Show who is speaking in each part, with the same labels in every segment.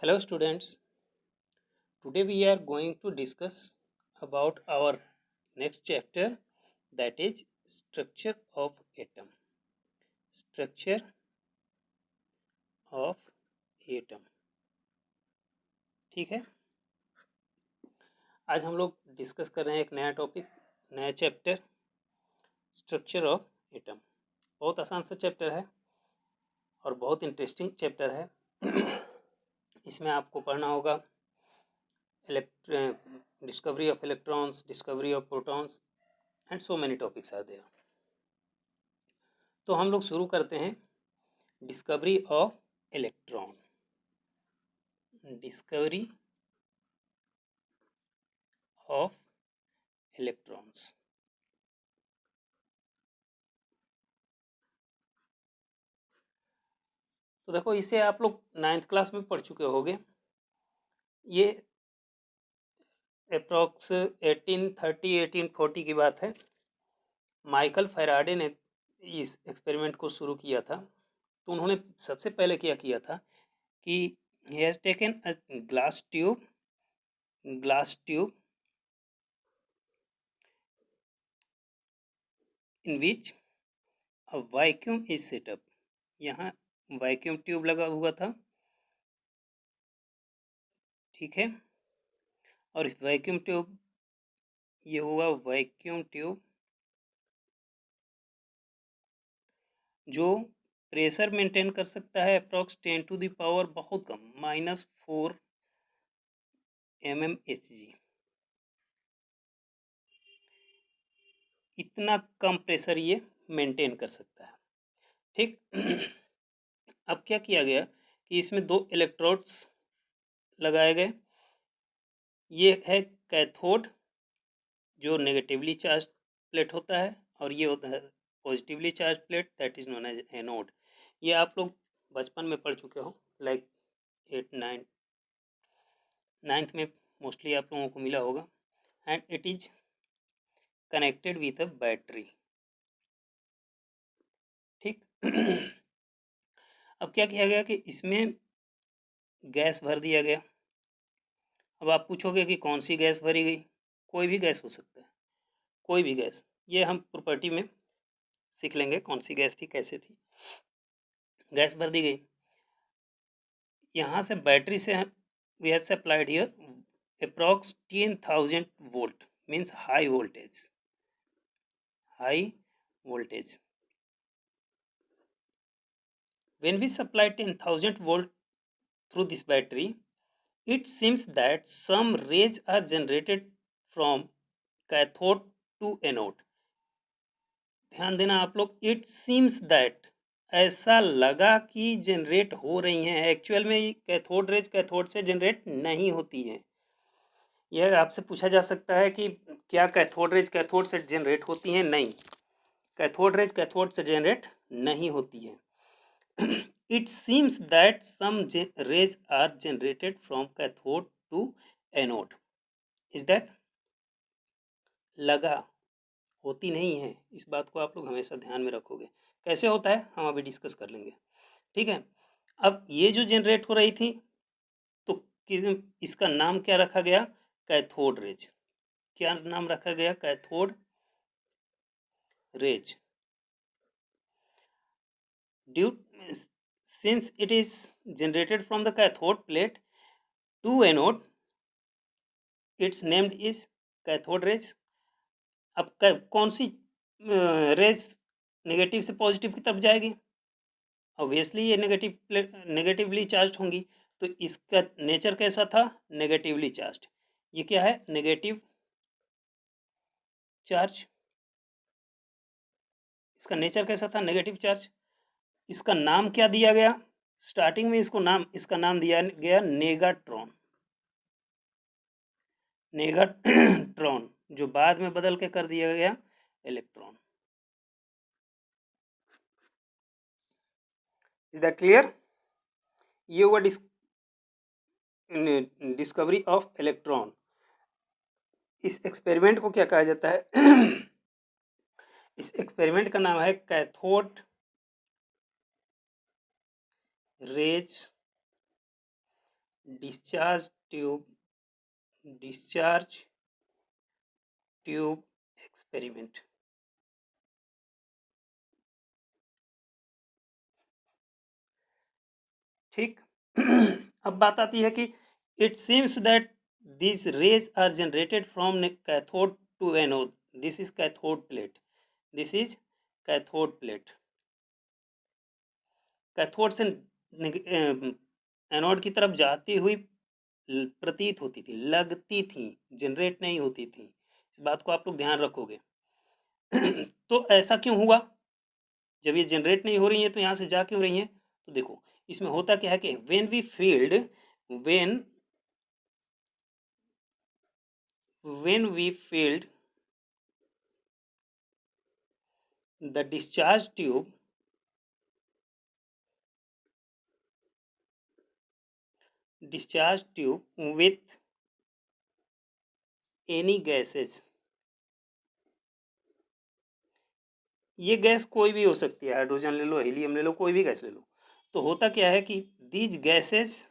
Speaker 1: Hello students, today we are going to discuss about our next chapter, that is structure of atom. Structure of atom. ठीक है, आज हम लोग discuss कर रहे हैं एक नया टॉपिक, नया चैप्टर, स्ट्रक्चर ऑफ एटम। बहुत आसान सा चैप्टर है और बहुत इंटरेस्टिंग चैप्टर है। इसमें आपको पढ़ना होगा discovery of electrons, discovery of protons and so many topics are there. तो हम लोग शुरू करते हैं discovery of electron. Discovery of electrons. तो देखो, इसे आप लोग 9th क्लास में पढ़ चुके होंगे। ये अप्रॉक्स 1830-1840 की बात है। माइकल फैराडे ने इस एक्सपेरिमेंट को शुरू किया था। तो उन्होंने सबसे पहले क्या किया था कि he has taken a glass tube in which a vacuum is set up। यहाँ वैक्यूम ट्यूब लगा हुआ था, ठीक है। और इस वैक्यूम ट्यूब, ये हुआ वैक्यूम ट्यूब जो प्रेशर मेंटेन कर सकता है अप्रॉक्स 10⁻⁴, बहुत कम, -4 mmHg। इतना कम प्रेशर ये मेंटेन कर सकता है, ठीक। अब क्या किया गया कि इसमें 2 इलेक्ट्रोड्स लगाए गए। ये है कैथोड, जो नेगेटिवली चार्ज प्लेट होता है, और ये होता है positively charge plate, that is known as anode. ये आप लोग बचपन में पढ़ चुके हो, लाइक 9th में मोस्टली आप लोगों को मिला होगा। And it is connected with a battery, ठीक। अब क्या किया गया कि इसमें गैस भर दिया गया। अब आप पूछोगे कि कौन सी गैस भरी गई? कोई भी गैस हो सकता है, कोई भी गैस। ये हम प्रॉपर्टी में सीख लेंगे कौन सी गैस थी, कैसे थी। गैस भर दी गई। यहाँ से बैटरी से we have supplied here approx 10,000 volt, means high voltage. When we supply 10,000 volt through this battery, it seems that some rays are generated from cathode to anode। ध्यान देना आप लोग, इट सीम्स दैट, ऐसा लगा कि generate हो रही हैं। एक्चुअल में कैथोड रेज कैथोड से जनरेट नहीं होती है। यह आपसे पूछा जा सकता है कि क्या कैथोड रेज कैथोड से जनरेट होती हैं? नहीं, कैथोड रेज कैथोड से जनरेट नहीं होती है। It seems that some rays are generated from cathode to anode। Is that? लगा, होती नहीं है। इस बात को आप लोग हमेशा ध्यान में रखोगे। कैसे होता है हम अभी डिस्कस कर लेंगे, ठीक है। अब ये जो जनरेट हो रही थी, तो इसका नाम क्या रखा गया? Cathode rays. क्या नाम रखा गया? Cathode rays. Due, since it is generated from the cathode plate to anode, its named is cathode rays। अब कौन सी रेज नेगेटिव से पॉजिटिव की तरफ जाएगी? ऑब्वियसली ये नेगेटिवली चार्ज होंगी। तो इसका नेचर कैसा था? Negatively charge. ये क्या है? Negative charge. इसका नेचर कैसा था? Negative charge. इसका नाम क्या दिया गया? स्टार्टिंग में इसका नाम दिया गया नेगाट्रॉन। नेगाट्रॉन, जो बाद में बदल के कर दिया गया इलेक्ट्रॉन। Is that clear? ये हुआ डिस्कवरी ऑफ इलेक्ट्रॉन। इस एक्सपेरिमेंट को क्या कहा जाता है? इस एक्सपेरिमेंट का नाम है cathode rays discharge tube experiment. ठीक। अब बात आती है कि it seems that these rays are generated from cathode to anode. This is cathode plate. This is cathode plate. Cathode से एनोड की तरफ जाती हुई प्रतीत होती थी, लगती थी, जनरेट नहीं होती थी। इस बात को आप लोग ध्यान रखोगे। तो ऐसा क्यों हुआ? जब ये जनरेट नहीं हो रही है तो यहाँ से जा क्यों रही है? तो देखो इसमें होता क्या है कि when we filled the discharge tube with any gases, ये गैस कोई भी हो सकती है, हाइड्रोजन ले लो, हीलियम ले लो, कोई भी गैस ले लो। तो होता क्या है कि these gases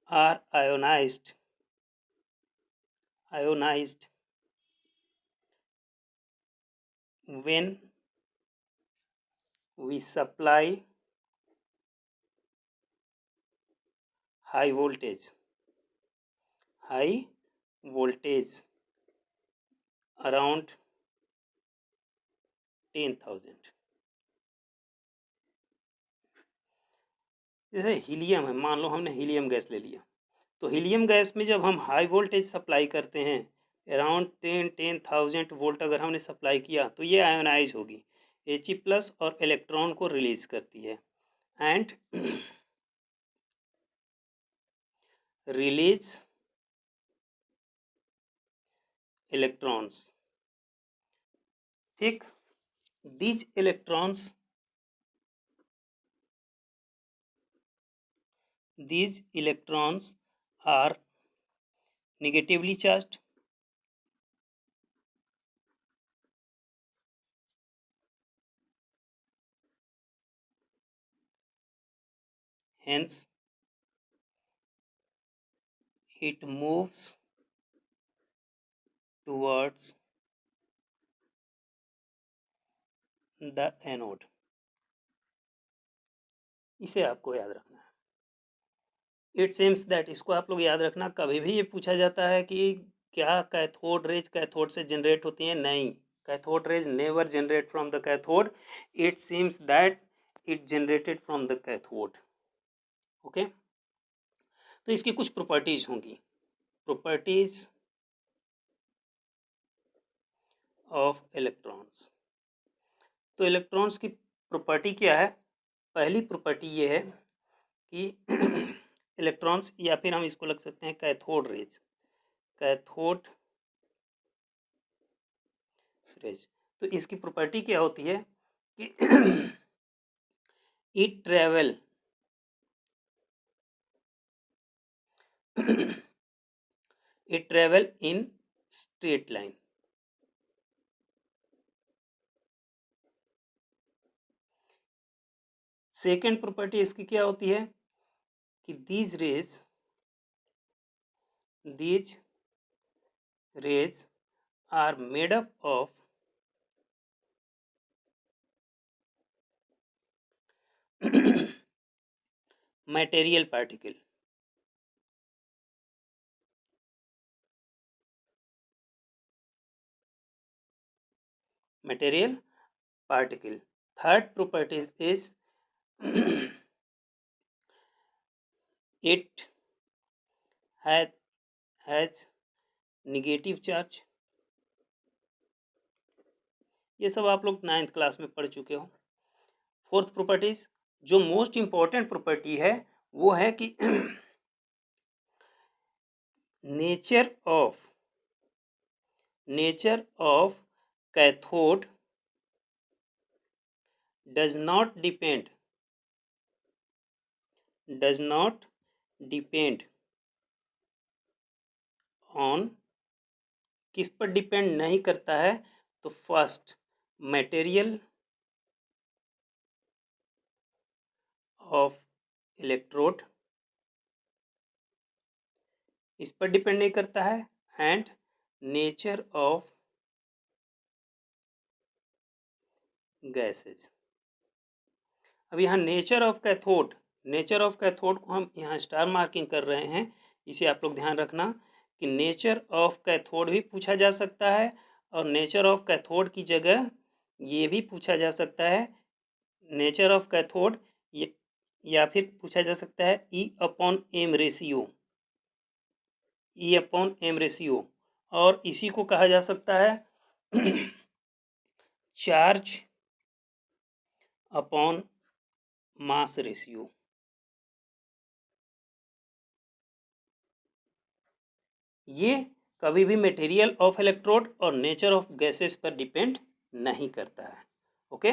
Speaker 1: are ionized when we supply high voltage around 10,000। जैसे हीलियम है, मान लो हमने हीलियम गैस ले लिया, तो हीलियम गैस में जब हम हाई वोल्टेज सप्लाई करते हैं, अराउंड 10,000 वोल्ट अगर हमने सप्लाई किया, तो ये आयोनाइज होगी, He प्लस और इलेक्ट्रॉन को रिलीज करती है एंड रिलीज इलेक्ट्रॉन्स। ठीक। these electrons are negatively charged, hence it moves towards the anode। इसे आपको याद रखना है। इट सेम्स दैट, इसको आप लोग याद रखना। कभी भी ये पूछा जाता है कि क्या कैथोड रेज कैथोड से जनरेट होती हैं? नहीं, cathode rays never generate from the cathode, it seems that it generated from the cathode. Okay, तो इसकी कुछ प्रॉपर्टीज होंगी। Properties of electrons. तो इलेक्ट्रॉन्स की प्रॉपर्टी क्या है? पहली प्रॉपर्टी ये है कि इलेक्ट्रॉन्स, या फिर हम इसको लग सकते हैं कैथोड रेज, तो इसकी प्रॉपर्टी क्या होती है कि it travel in straight line. Second property इसकी क्या होती है कि these rays are made up of material particle। Third property is it has negative charge। ये सब आप लोग 9th क्लास में पढ़ चुके हो। फोर्थ प्रॉपर्टीज, जो मोस्ट इंपॉर्टेंट प्रॉपर्टी है, वो है कि nature of cathode does not depend on, किस पर डिपेंड नहीं करता है? तो फर्स्ट, मटेरियल ऑफ इलेक्ट्रोड इस पर डिपेंड नहीं करता है, एंड नेचर ऑफ गैसेस। अब यहाँ नेचर ऑफ कैथोड को हम यहाँ स्टार मार्किंग कर रहे हैं, इसे आप लोग ध्यान रखना कि नेचर ऑफ कैथोड भी पूछा जा सकता है, और नेचर ऑफ कैथोड की जगह ये भी पूछा जा सकता है नेचर ऑफ कैथोड, या फिर पूछा जा सकता है E/m रेशियो, और इसी को कहा जा सकता है चार्ज अपॉन मास रेशियो। ये कभी भी मटेरियल ऑफ इलेक्ट्रोड और नेचर ऑफ गैसेस पर डिपेंड नहीं करता है। ओके।